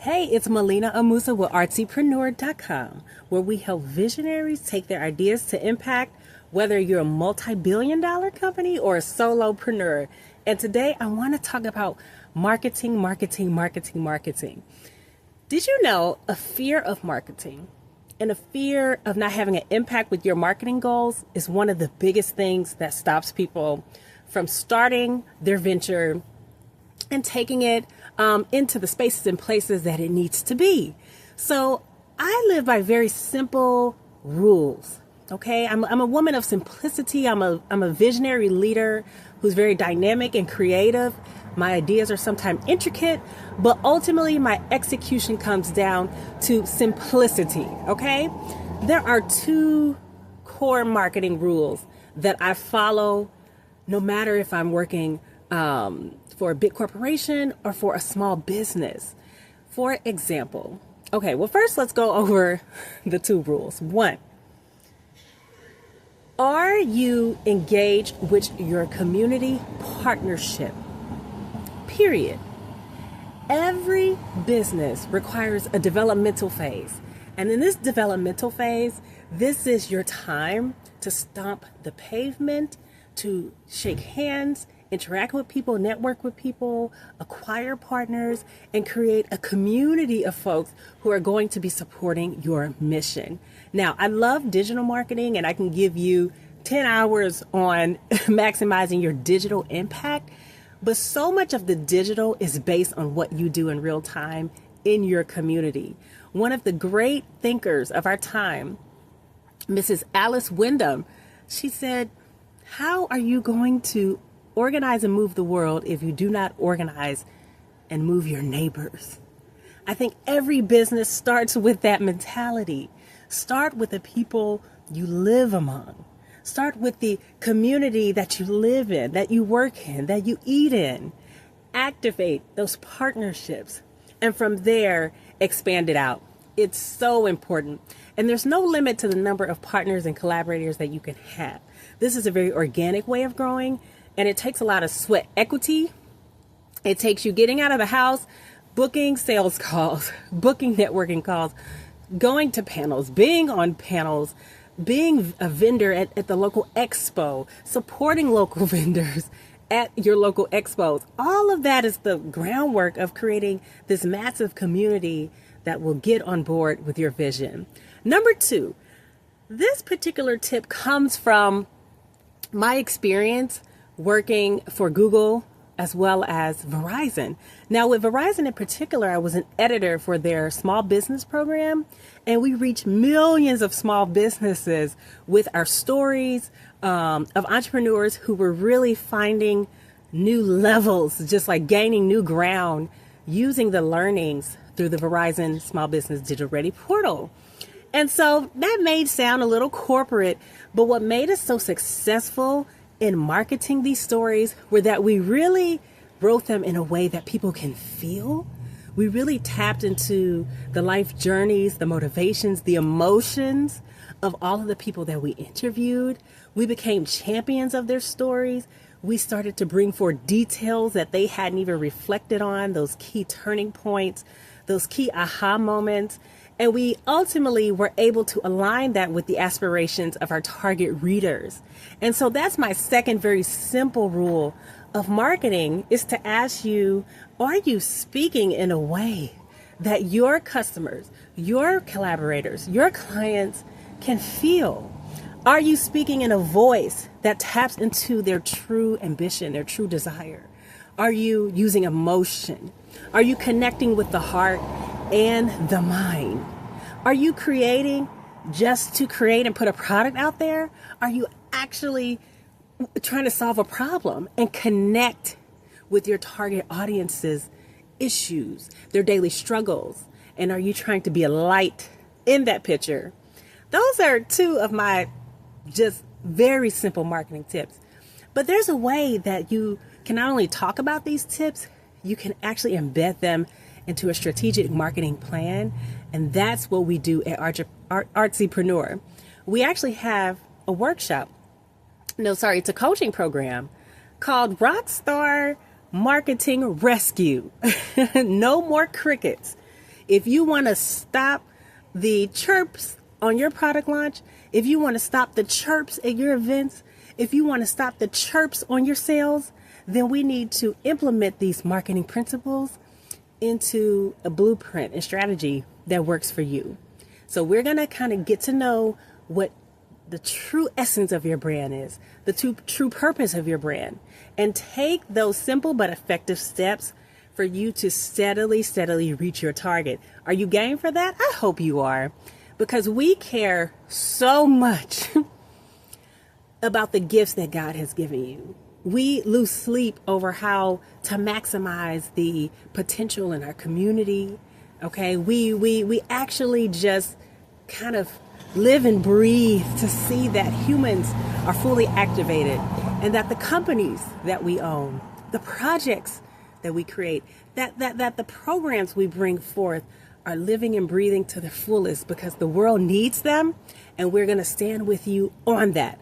Hey, it's Malena Amusa with artsypreneur.com, where we help visionaries take their ideas to impact, whether you're a multi-billion-dollar company or a solopreneur. And today I want to talk about marketing. Did you know a fear of marketing and a fear of not having an impact with your marketing goals is one of the biggest things that stops people from starting their venture and taking it into the spaces and places that it needs to be. So I live by very simple rules. Okay, I'm a woman of simplicity. I'm a visionary leader who's very dynamic and creative. My ideas are sometimes intricate, but ultimately my execution comes down to simplicity. Okay, there are two core marketing rules that I follow, no matter if I'm working for a big corporation or for a small business. For example, first let's go over the two rules. One, are you engaged with your community partnership? Period. Every business requires a developmental phase. And in this developmental phase, this is your time to stomp the pavement, to shake hands, interact with people, network with people, acquire partners, and create a community of folks who are going to be supporting your mission. Now, I love digital marketing, and I can give you 10 hours on maximizing your digital impact, but so much of the digital is based on what you do in real time in your community. One of the great thinkers of our time, Mrs. Alice Wyndham, she said, "How are you going to organize and move the world if you do not organize and move your neighbors?" I think every business starts with that mentality. Start with the people you live among. Start with the community that you live in, that you work in, that you eat in. Activate those partnerships, and from there, expand it out. It's so important. And there's no limit to the number of partners and collaborators that you can have. This is a very organic way of growing, and it takes a lot of sweat equity. It takes you getting out of the house, booking sales calls, booking networking calls, going to panels, being on panels, being a vendor at the local expo, supporting local vendors at your local expos. All of that is the groundwork of creating this massive community that will get on board with your vision. Number two, this particular tip comes from my experience working for Google as well as Verizon. Now with Verizon in particular, I was an editor for their small business program, and we reach millions of small businesses with our stories of entrepreneurs who were really finding new levels, just like gaining new ground using the learnings through the Verizon Small Business Digital Ready portal. And so that may sound a little corporate, but what made us so successful in marketing these stories were that we really wrote them in a way that people can feel. We really tapped into the life journeys, the motivations, the emotions of all of the people that we interviewed. We became champions of their stories. We started to bring forth details that they hadn't even reflected on, those key turning points, those key aha moments. And we ultimately were able to align that with the aspirations of our target readers. And so that's my second very simple rule of marketing, is to ask you, are you speaking in a way that your customers, your collaborators, your clients can feel? Are you speaking in a voice that taps into their true ambition, their true desire? Are you using emotion? Are you connecting with the heart and the mind? Are you creating just to create and put a product out there? Are you actually trying to solve a problem and connect with your target audience's issues, their daily struggles? And are you trying to be a light in that picture? Those are two of my just very simple marketing tips. But there's a way that you can not only talk about these tips, you can actually embed them into a strategic marketing plan. And that's what we do at Artsypreneur. We actually have a workshop. It's a coaching program called Rockstar Marketing Rescue. No more crickets. If you want to stop the chirps on your product launch, if you want to stop the chirps at your events, if you want to stop the chirps on your sales, then we need to implement these marketing principles into a blueprint and strategy that works for you. So we're going to kind of get to know what the true essence of your brand is, the true purpose of your brand, and take those simple but effective steps for you to steadily reach your target. Are you game for that? I hope you are, because we care so much about the gifts that God has given you. We lose sleep over how to maximize the potential in our community. Okay, we actually just kind of live and breathe to see that humans are fully activated, and that the companies that we own, the projects that we create, that the programs we bring forth are living and breathing to the fullest, because the world needs them, and we're going to stand with you on that.